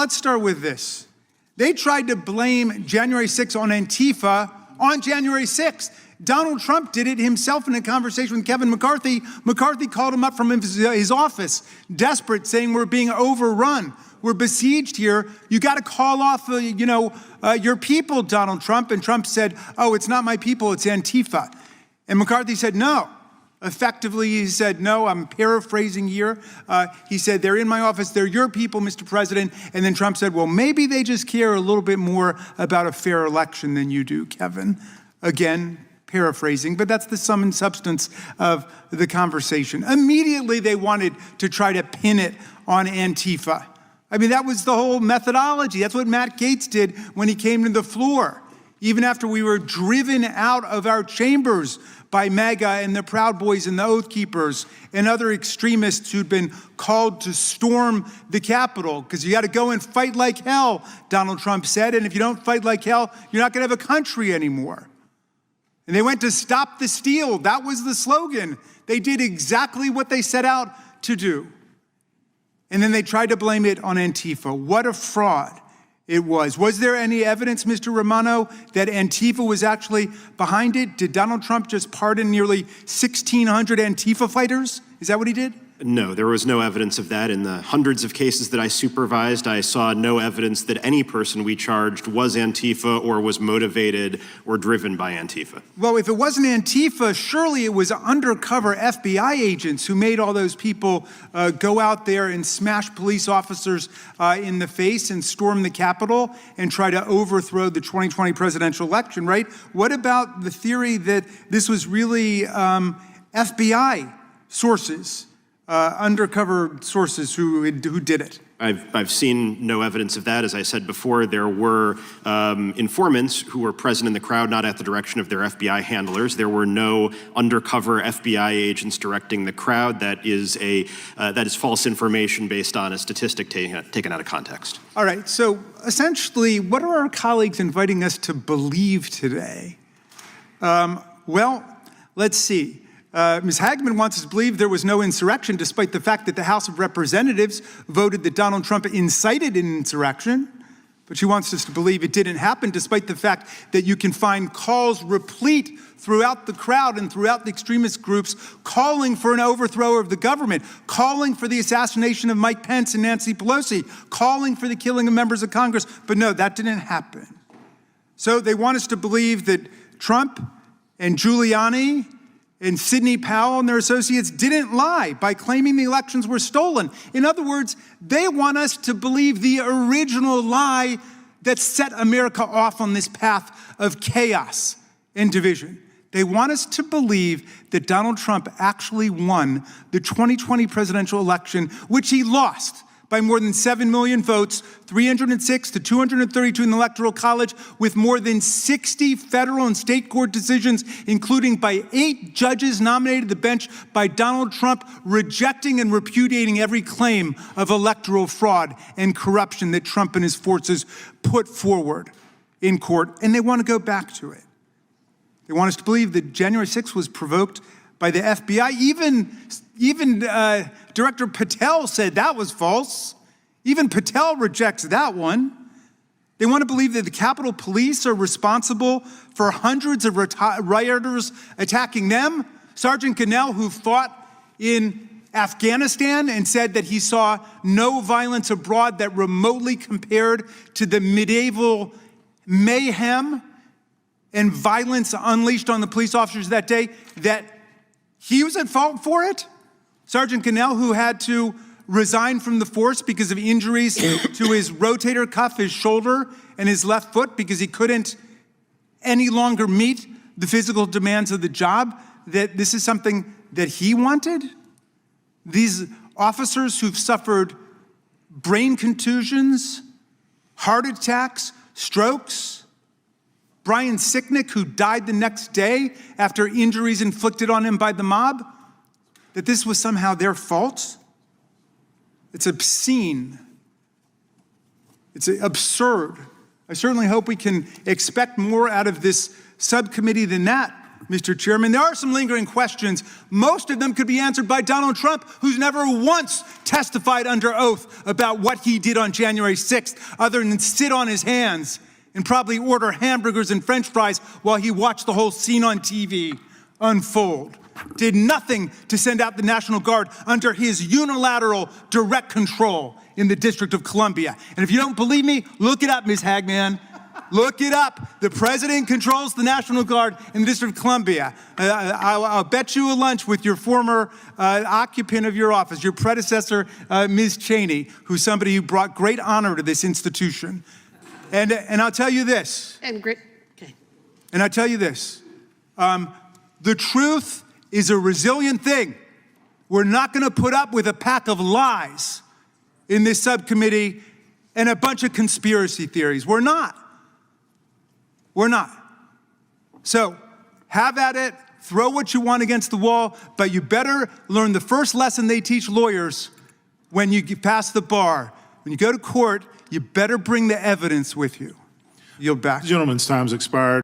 let's start with this. They tried to blame January 6th on Antifa on January 6th. Donald Trump did it himself in a conversation with Kevin McCarthy. McCarthy called him up from his office, desperate, saying we're being overrun. We're besieged here. You got to call off, your people, Donald Trump. And Trump said, oh, it's not my people, it's Antifa. And McCarthy said, no. Effectively, he said, no, I'm paraphrasing here. He said, they're in my office, they're your people, Mr. President. And then Trump said, well, maybe they just care a little bit more about a fair election than you do, Kevin. Again, paraphrasing, but that's the sum and substance of the conversation. Immediately, they wanted to try to pin it on Antifa. I mean, that was the whole methodology. That's what Matt Gaetz did when he came to the floor. Even after we were driven out of our chambers by MAGA and the Proud Boys and the Oath Keepers and other extremists who'd been called to storm the Capitol, because you got to go and fight like hell, Donald Trump said, and if you don't fight like hell, you're not going to have a country anymore. And they went to stop the steal. That was the slogan. They did exactly what they set out to do. And then they tried to blame it on Antifa. What a fraud it was. Was there any evidence, Mr. Romano, that Antifa was actually behind it? Did Donald Trump just pardon nearly 1,600 Antifa fighters? Is that what he did? No, there was no evidence of that. In the hundreds of cases that I supervised, I saw no evidence that any person we charged was Antifa or was motivated or driven by Antifa. Well, if it wasn't Antifa, surely it was undercover FBI agents who made all those people go out there and smash police officers in the face and storm the Capitol and try to overthrow the 2020 presidential election, right? What about the theory that this was really FBI sources? Undercover sources who did it? I've seen no evidence of that. As I said before, there were informants who were present in the crowd, not at the direction of their FBI handlers. There were no undercover FBI agents directing the crowd. That is false information based on a statistic taken out of context. All right. So essentially, what are our colleagues inviting us to believe today? Well, let's see. Ms. Hagman wants us to believe there was no insurrection, despite the fact that the House of Representatives voted that Donald Trump incited an insurrection. But she wants us to believe it didn't happen, despite the fact that you can find calls replete throughout the crowd and throughout the extremist groups calling for an overthrow of the government, calling for the assassination of Mike Pence and Nancy Pelosi, calling for the killing of members of Congress. But no, that didn't happen. So they want us to believe that Trump and Giuliani and Sidney Powell and their associates didn't lie by claiming the elections were stolen. In other words, they want us to believe the original lie that set America off on this path of chaos and division. They want us to believe that Donald Trump actually won the 2020 presidential election, which he lost by more than 7 million votes, 306 to 232 in the Electoral College, with more than 60 federal and state court decisions, including by 8 judges nominated to the bench by Donald Trump, rejecting and repudiating every claim of electoral fraud and corruption that Trump and his forces put forward in court. And they want to go back to it. They want us to believe that January 6th was provoked by the FBI. Even Director Patel said that was false. Even Patel rejects that one. They want to believe that the Capitol Police are responsible for hundreds of rioters attacking them. Sergeant Gonell, who fought in Afghanistan and said that he saw no violence abroad that remotely compared to the medieval mayhem and violence unleashed on the police officers that day, that he was at fault for it. Sergeant Gonell, who had to resign from the force because of injuries to his rotator cuff, his shoulder, and his left foot because he couldn't any longer meet the physical demands of the job, that this is something that he wanted? These officers who've suffered brain contusions, heart attacks, strokes, Brian Sicknick, who died the next day after injuries inflicted on him by the mob, that this was somehow their fault? It's obscene. It's absurd. I certainly hope we can expect more out of this subcommittee than that, Mr. Chairman. There are some lingering questions. Most of them could be answered by Donald Trump, who's never once testified under oath about what he did on January 6th, other than sit on his hands and probably order hamburgers and French fries while he watched the whole scene on TV unfold. Did nothing to send out the National Guard under his unilateral direct control in the District of Columbia. And if you don't believe me, look it up, Ms. Hagman. Look it up. The president controls the National Guard in the District of Columbia. I'll bet you a lunch with your former occupant of your office, your predecessor, Ms. Cheney, who's somebody who brought great honor to this institution. And I'll tell you this. And I'll tell you this. The truth is a resilient thing. We're not going to put up with a pack of lies in this subcommittee and a bunch of conspiracy theories. We're not. We're not. So have at it, throw what you want against the wall, but you better learn the first lesson they teach lawyers when you pass the bar. When you go to court, you better bring the evidence with you. Yield back. The gentleman's time's expired.